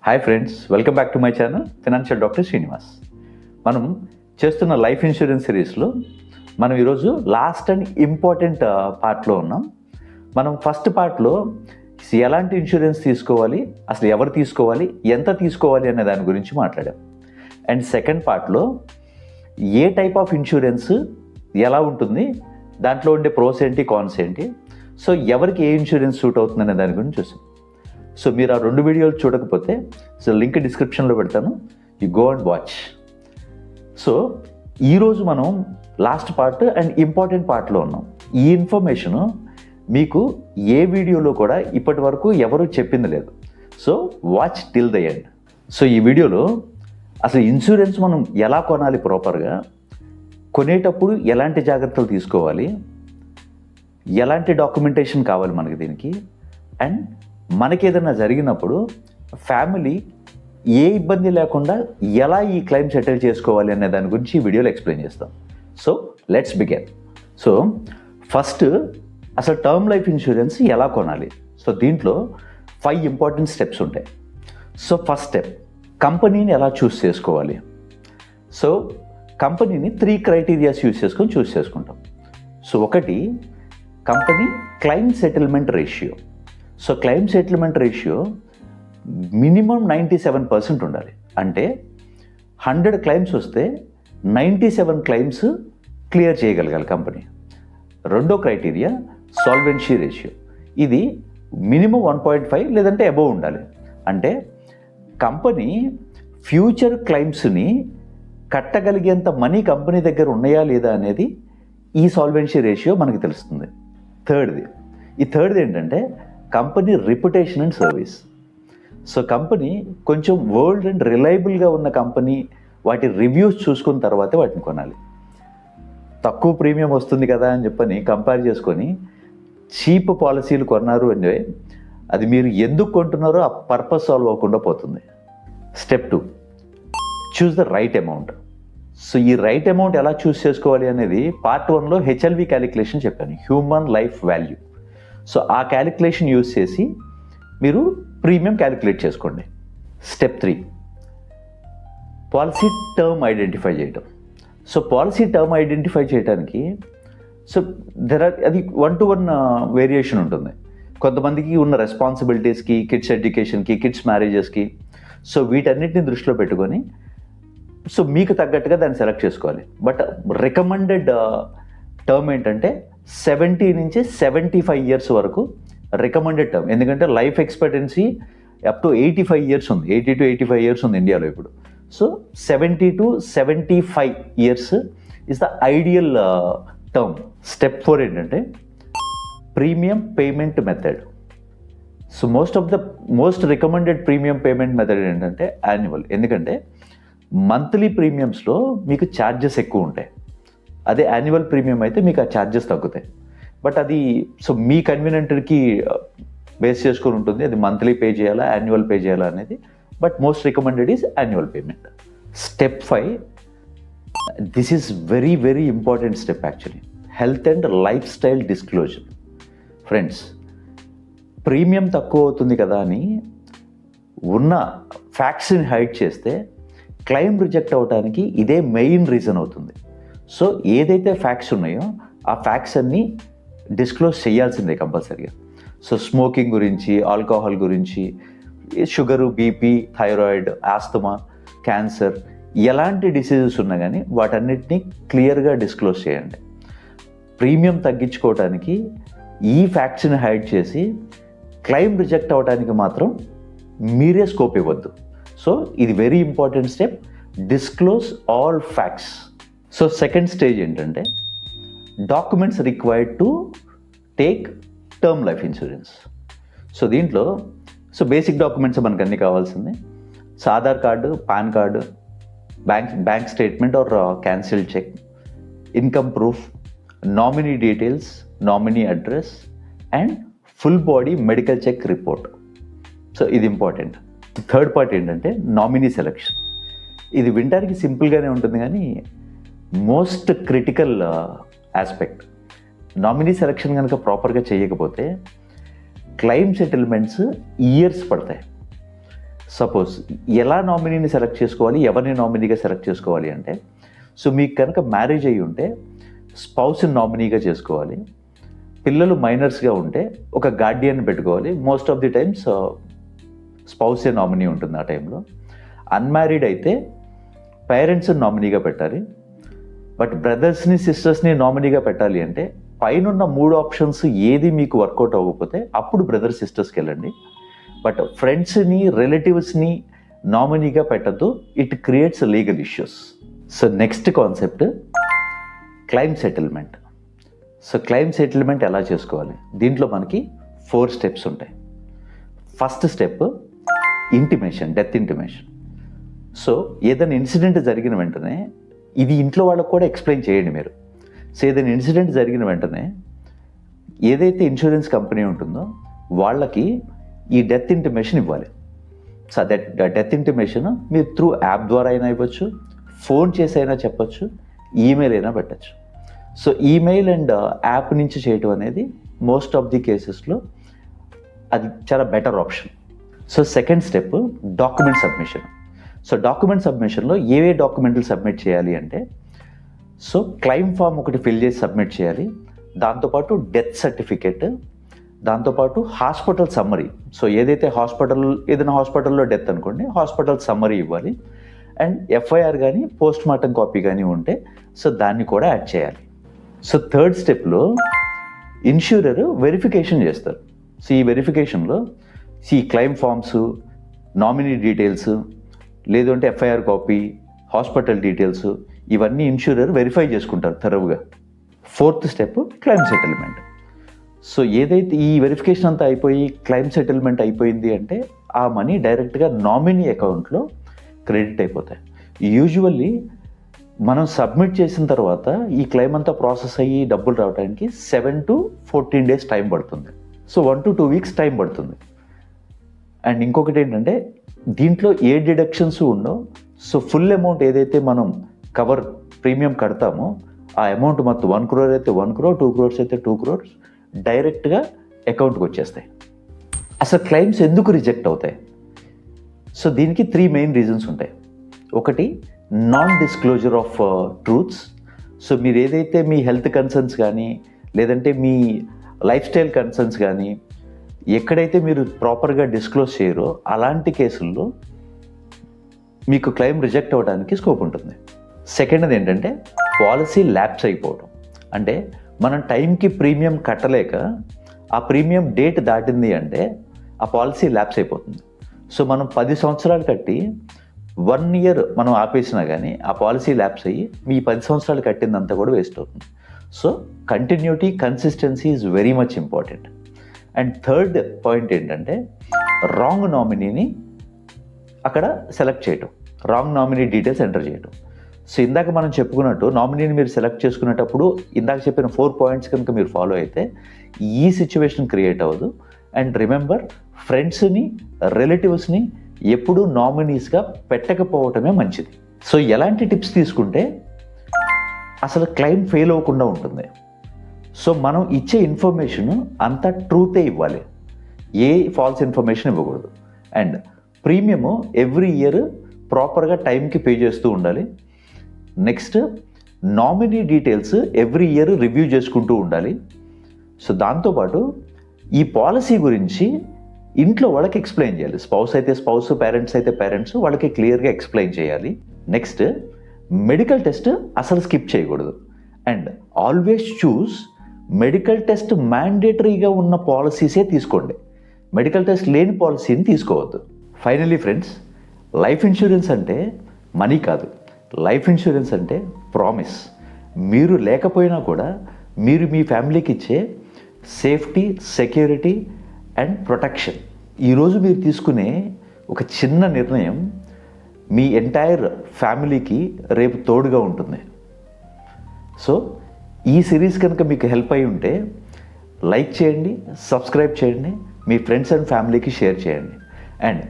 Hi friends, welcome back to my channel financial doctor Srinivas. మనం చేస్తున్న life insurance సిరీస్లో మనం ఈరోజు లాస్ట్ అండ్ ఇంపార్టెంట్ పార్ట్లో ఉన్నాం. మనం ఫస్ట్ పార్ట్లో ఎలాంటి ఇన్సూరెన్స్ తీసుకోవాలి, అసలు ఎవరు తీసుకోవాలి, ఎంత తీసుకోవాలి అనే దాని గురించి మాట్లాడాం. అండ్ సెకండ్ పార్ట్లో ఏ టైప్ ఆఫ్ ఇన్సూరెన్స్ ఎలా ఉంటుంది, దాంట్లో ఉండే ప్రోస్ ఏంటి, కాన్స్ ఏంటి, సో ఎవరికి ఏ ఇన్సూరెన్స్ సూట్ అవుతుందనే దాని గురించి చూసాం. సో మీరు ఆ 2 వీడియోలు చూడకపోతే సో లింక్ డిస్క్రిప్షన్లో పెడతాను, you go and watch. So ఈరోజు మనం లాస్ట్ పార్ట్ అండ్ ఇంపార్టెంట్ పార్ట్లో ఉన్నాం. ఈ ఇన్ఫర్మేషను మీకు ఏ వీడియోలో కూడా ఇప్పటి వరకు ఎవరు చెప్పింది లేదు. So watch till the end. So ఈ వీడియోలో అసలు ఇన్సూరెన్స్ మనం ఎలా కొనాలి, ప్రాపర్గా కొనేటప్పుడు ఎలాంటి జాగ్రత్తలు తీసుకోవాలి, ఎలాంటి డాక్యుమెంటేషన్ కావాలి మనకి దీనికి, అండ్ మనకి ఏదైనా జరిగినప్పుడు ఫ్యామిలీ ఏ ఇబ్బంది లేకుండా ఎలా ఈ క్లెయిమ్ సెటిల్ చేసుకోవాలి అనే దాని గురించి ఈ వీడియోలో ఎక్స్ప్లెయిన్ చేస్తాం. So let's begin. So first అసలు టర్మ్ లైఫ్ ఇన్సూరెన్స్ ఎలా కొనాలి. సో దీంట్లో 5 ఇంపార్టెంట్ స్టెప్స్ ఉంటాయి. సో ఫస్ట్ స్టెప్, కంపెనీని ఎలా చూస్ చేసుకోవాలి. సో కంపెనీని 3 క్రైటీరియాస్ చూస్ చేసుకుంటాం. సో ఒకటి, company claim settlement ratio. So claim settlement ratio minimum 97% ఉండాలి. అంటే 100 క్లెయిమ్స్ వస్తే 97 క్లెయిమ్స్ క్లియర్ చేయగలగాలి కంపెనీ. రెండో క్రైటీరియా సాల్వెన్సీ రేషియో. ఇది మినిమం 1.5 లేదంటే అబోవ్ ఉండాలి. అంటే కంపెనీ ఫ్యూచర్ క్లెయిమ్స్ని కట్టగలిగేంత మనీ కంపెనీ దగ్గర ఉన్నాయా లేదా అనేది ఈ సాల్వెన్సీ రేషియో మనకి తెలుస్తుంది. థర్డ్ది ఏంటంటే company reputation and service. So company కొంచెం వరల్డ్ అండ్ రిలయబుల్గా ఉన్న కంపెనీ, వాటి రివ్యూస్ చూసుకున్న తర్వాతే వాటిని కొనాలి. తక్కువ ప్రీమియం వస్తుంది కదా అని చెప్పని కంపేర్ చేసుకొని చీప్ పాలసీలు కొన్నారు అంటే అది మీరు ఎందుకు కొంటున్నారో ఆ పర్పస్ సాల్వ్ అవ్వకుండా పోతుంది. Step 2, choose the right amount. So ఈ రైట్ అమౌంట్ ఎలా చూస్ చేసుకోవాలి అనేది పార్ట్ 1లో హెచ్ఎల్వి క్యాలిక్యులేషన్ చెప్పాను, హ్యూమన్ లైఫ్ వాల్యూ. సో ఆ క్యాలిక్యులేషన్ యూజ్ చేసి మీరు ప్రీమియం క్యాలిక్యులేట్ చేసుకోండి. స్టెప్ 3, పాలసీ టర్మ్ ఐడెంటిఫై చేయటం. సో పాలసీ టర్మ్ ఐడెంటిఫై చేయడానికి సో అది 1-to-1 వేరియేషన్ ఉంటుంది. కొంతమందికి ఉన్న రెస్పాన్సిబిలిటీస్కి, కిడ్స్ ఎడ్యుకేషన్కి, కిడ్స్ మ్యారేజెస్కి, సో వీటన్నిటిని దృష్టిలో పెట్టుకొని సో మీకు తగ్గట్టుగా దాన్ని సెలెక్ట్ చేసుకోవాలి. బట్ రికమెండెడ్ టర్మ్ ఏంటంటే 70 నుంచి 75 ఇయర్స్ వరకు రికమెండెడ్ టర్మ్. ఎందుకంటే life expectancy up to 85 years ఉంది, 80 to 85 ఇయర్స్ ఉంది ఇండియాలో ఇప్పుడు. So 70 to 75 years is the ideal term. Step 4 ఏంటంటే premium payment method. So most recommended premium payment method ఏంటంటే యాన్యువల్. ఎందుకంటే మంత్లీ ప్రీమియమ్స్లో మీకు ఛార్జెస్ ఎక్కువ ఉంటాయి, అదే యాన్యువల్ ప్రీమియం అయితే మీకు ఆ ఛార్జెస్ తగ్గుతాయి. బట్ అది సో మీ కన్వీనియంట్కి బేస్ చేసుకొని ఉంటుంది, అది మంత్లీ పే చేయాలా, యాన్యువల్ పే చేయాలా అనేది. But most recommended is annual payment. Step 5, this is very very important step actually, health and life style disclosure. Friends, premium తక్కువ అవుతుంది కదా అని ఉన్న ఫ్యాక్ట్స్ని హైడ్ చేస్తే క్లెయిమ్ రిజెక్ట్ అవ్వడానికి ఇదే మెయిన్ రీజన్ అవుతుంది. సో ఏదైతే ఫ్యాక్ట్స్ ఉన్నాయో ఆ ఫ్యాక్ట్స్ అన్నీ డిస్క్లోజ్ చేయాల్సిందే కంపల్సరీగా. సో స్మోకింగ్ గురించి, ఆల్కహాల్ గురించి, sugar, BP, thyroid, asthma, cancer, ఎలాంటి డిసీజెస్ ఉన్నా కానీ వాటన్నిటినీ క్లియర్గా డిస్క్లోజ్ చేయండి. ప్రీమియం తగ్గించుకోవడానికి ఈ ఫ్యాక్ట్స్ని హైడ్ చేసి క్లెయిమ్ రిజెక్ట్ అవ్వడానికి మాత్రం మీరే స్కోప్ ఇవ్వద్దు. సో ఇది very important step, disclose all facts. So second stage ఏంటంటే documents required to take term life insurance. So దీంట్లో సో బేసిక్ డాక్యుమెంట్స్ మనకు అన్నీ కావాల్సిందే. So Aadhaar card, PAN card, bank statement or cancelled cheque, income proof, nominee details, nominee address and full body medical check report. So ఇది important. Third part ఏంటంటే nominee selection. ఇది వినడానికి సింపుల్గానే ఉంటుంది కానీ most critical aspect. Nominee selection కనుక ప్రాపర్గా చేయకపోతే క్లెయిమ్ సెటిల్మెంట్స్ ఇయర్స్ పడతాయి. సపోజ్ ఎలా నామినీని సెలెక్ట్ చేసుకోవాలి, ఎవరిని నామినీగా సెలెక్ట్ చేసుకోవాలి అంటే, సో మీకు కనుక మ్యారేజ్ అయ్యి ఉంటే స్పౌస్ని నామినీగా చేసుకోవాలి. పిల్లలు మైనర్స్గా ఉంటే ఒక గార్డియన్ పెట్టుకోవాలి. మోస్ట్ ఆఫ్ ది టైమ్స్ స్పౌసే నామినీ ఉంటుంది ఆ టైంలో. అన్మ్యారీడ్ అయితే పేరెంట్స్ నామినీగా పెట్టాలి. బట్ బ్రదర్స్ని సిస్టర్స్ని నామినీగా పెట్టాలి అంటే పైనున్న 3 ఆప్షన్స్ ఏది మీకు వర్కౌట్ అవ్వకపోతే అప్పుడు బ్రదర్ సిస్టర్స్కి వెళ్ళండి. బట్ ఫ్రెండ్స్ని రిలేటివ్స్ని నామినీగా పెట్టద్దు, it creates legal issues. So next concept claim settlement. So claim settlement ఎలా చేసుకోవాలి? దీంట్లో మనకి 4 స్టెప్స్ ఉంటాయి. First step intimation, death intimation. So ఏదైనా ఇన్సిడెంట్ జరిగిన వెంటనే ఇది ఇంట్లో వాళ్ళకు కూడా ఎక్స్ప్లెయిన్ చేయండి మీరు. సో ఏదైనా ఇన్సిడెంట్ జరిగిన వెంటనే ఏదైతే ఇన్సూరెన్స్ కంపెనీ ఉంటుందో వాళ్ళకి ఈ డెత్ ఇంటిమేషన్ ఇవ్వాలి. సో డెత్ ఇంటిమేషన్ మీరు త్రూ యాప్ ద్వారా అయినా ఇవ్వచ్చు, ఫోన్ చేసి అయినా చెప్పచ్చు, ఈమెయిల్ అయినా పెట్టచ్చు. సో ఈమెయిల్ అండ్ యాప్ నుంచి చేయటం అనేది మోస్ట్ ఆఫ్ ది కేసెస్లో అది చాలా better option. So second step document submission. So document సబ్మిషన్లో ఏవే డాక్యుమెంట్లు సబ్మిట్ చేయాలి అంటే, సో క్లెయిమ్ ఫామ్ ఒకటి ఫిల్ చేసి సబ్మిట్ చేయాలి. దాంతోపాటు డెత్ సర్టిఫికేట్, దాంతోపాటు హాస్పిటల్ సమ్మరీ. సో ఏదైతే ఏదైనా హాస్పిటల్లో డెత్ అనుకోండి, హాస్పిటల్ సమ్మరీ ఇవ్వాలి. అండ్ ఎఫ్ఐఆర్ కానీ పోస్ట్ మార్టం కాపీ కానీ ఉంటే సో దాన్ని కూడా యాడ్ చేయాలి. సో థర్డ్ స్టెప్లో ఇన్సూరర్ వెరిఫికేషన్ చేస్తారు. సో ఈ వెరిఫికేషన్లో ఈ క్లెయిమ్ ఫామ్స్, నామినీ డీటెయిల్స్, లేదు అంటే ఎఫ్ఐఆర్ కాపీ, హాస్పిటల్ డీటెయిల్స్, ఇవన్నీ ఇన్సూరర్ వెరిఫై చేసుకుంటారు థరోగా. Fourth step claim settlement. So ఏదైతే ఈ వెరిఫికేషన్ అంతా అయిపోయి క్లెయిమ్ సెటిల్మెంట్ అయిపోయింది అంటే ఆ మనీ డైరెక్ట్గా నామినీ అకౌంట్లో క్రెడిట్ అయిపోతాయి. యూజువల్లీ మనం సబ్మిట్ చేసిన తర్వాత ఈ క్లెయిమ్ అంతా ప్రాసెస్ అయ్యి డబ్బులు రావడానికి 7 to 14 days టైం పడుతుంది. సో 1 to 2 weeks టైం పడుతుంది. అండ్ ఇంకొకటి ఏంటంటే దీంట్లో ఏ డిడక్షన్స్ ఉండవు. సో ఫుల్ అమౌంట్ ఏదైతే మనం కవర్ ప్రీమియం కడతామో ఆ అమౌంట్ మొత్తం 1 crore అయితే 1 crore, 2 crores అయితే 2 crores డైరెక్ట్గా అకౌంట్కి వచ్చేస్తాయి. అసలు క్లెయిమ్స్ ఎందుకు రిజెక్ట్ అవుతాయి? సో దీనికి 3 మెయిన్ రీజన్స్ ఉంటాయి. ఒకటి non disclosure of truths. So మీరు ఏదైతే మీ హెల్త్ కన్సర్న్స్ కానీ లేదంటే మీ లైఫ్ స్టైల్ కన్సర్న్స్ కానీ ఎక్కడైతే మీరు ప్రాపర్గా డిస్క్లోజ్ చేయరో అలాంటి కేసుల్లో మీకు క్లెయిమ్ రిజెక్ట్ అవ్వడానికి స్కోప్ ఉంటుంది. సెకండ్ ఏంటంటే పాలసీ ల్యాప్స్ అయిపోవడం. అంటే మనం టైంకి ప్రీమియం కట్టలేక ఆ ప్రీమియం డేట్ దాటింది అంటే ఆ పాలసీ ల్యాప్స్ అయిపోతుంది. సో మనం 10 సంవత్సరాలు కట్టి 1 year మనం ఆపేసినా కానీ ఆ పాలసీ ల్యాప్స్ అయ్యి మీ 10 సంవత్సరాలు కట్టిందంతా కూడా వేస్ట్ అవుతుంది. So continuity, consistency is very much important. And third point ఏంటంటే రాంగ్ నామినీని అక్కడ సెలెక్ట్ చేయటం, రాంగ్ నామినీ డీటెయిల్స్ ఎంటర్ చేయటం. సో ఇందాక మనం చెప్పుకున్నట్టు నామినీని మీరు సెలెక్ట్ చేసుకునేటప్పుడు ఇందాక చెప్పిన 4 points కనుక మీరు ఫాలో అయితే ఈ సిచ్యువేషన్ క్రియేట్ అవ్వదు. అండ్ రిమెంబర్, ఫ్రెండ్స్ని, రిలేటివ్స్ని ఎప్పుడూ నామినీస్గా పెట్టకపోవటమే మంచిది. సో ఎలాంటి టిప్స్ తీసుకుంటే అసలు క్లెయిమ్ ఫెయిల్ అవ్వకుండా ఉంటుంది? సో మనం ఇచ్చే ఇన్ఫర్మేషన్ అంతా ట్రూతే ఇవ్వాలి, ఏ ఫాల్స్ ఇన్ఫర్మేషన్ ఇవ్వకూడదు. అండ్ ప్రీమియము ఎవ్రీ ఇయర్ ప్రాపర్గా టైంకి పే చేస్తూ ఉండాలి. Next nominee details every year review చేసుకుంటూ ఉండాలి. సో దాంతోపాటు ఈ పాలసీ గురించి ఇంట్లో వాళ్ళకి ఎక్స్ప్లెయిన్ చేయాలి. స్పౌస్ అయితే స్పౌస్, పేరెంట్స్ అయితే పేరెంట్స్, వాళ్ళకి క్లియర్గా ఎక్స్ప్లెయిన్ చేయాలి. నెక్స్ట్ మెడికల్ టెస్ట్ అసలు స్కిప్ చేయకూడదు. And always choose medical test మ్యాండేటరీగా ఉన్న పాలసీసే తీసుకోండి, మెడికల్ టెస్ట్ లేని పాలసీని తీసుకోవద్దు. ఫైనలీ ఫ్రెండ్స్, లైఫ్ ఇన్సూరెన్స్ అంటే మనీ కాదు, లైఫ్ ఇన్సూరెన్స్ అంటే ప్రామిస్. మీరు లేకపోయినా కూడా మీరు మీ ఫ్యామిలీకి ఇచ్చే సేఫ్టీ, సెక్యూరిటీ అండ్ ప్రొటెక్షన్. ఈరోజు మీరు తీసుకునే ఒక చిన్న నిర్ణయం మీ ఎంటైర్ ఫ్యామిలీకి రేపు తోడుగా ఉంటుంది. సో ఈ సిరీస్ కనుక మీకు హెల్ప్ అయి ఉంటే లైక్ చేయండి, సబ్స్క్రైబ్ చేయండి, మీ ఫ్రెండ్స్ అండ్ ఫ్యామిలీకి షేర్ చేయండి. అండ్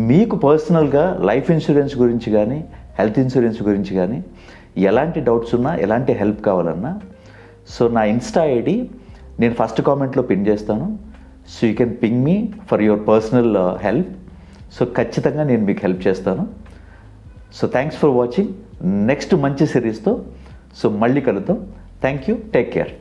మీకు పర్సనల్గా లైఫ్ ఇన్సూరెన్స్ గురించి కానీ హెల్త్ ఇన్సూరెన్స్ గురించి కానీ ఎలాంటి డౌట్స్ ఉన్నా, ఎలాంటి హెల్ప్ కావాలన్నా, సో నా ఇన్స్టా ఐడి నేను ఫస్ట్ కామెంట్లో పిన్ చేస్తాను. So you can ping me for your personal help. So ఖచ్చితంగా నేను మీకు హెల్ప్ చేస్తాను. So thanks for watching. Next మంచి సిరీస్తో సో మళ్ళీ కలుద్దాం. Thank you. Take care.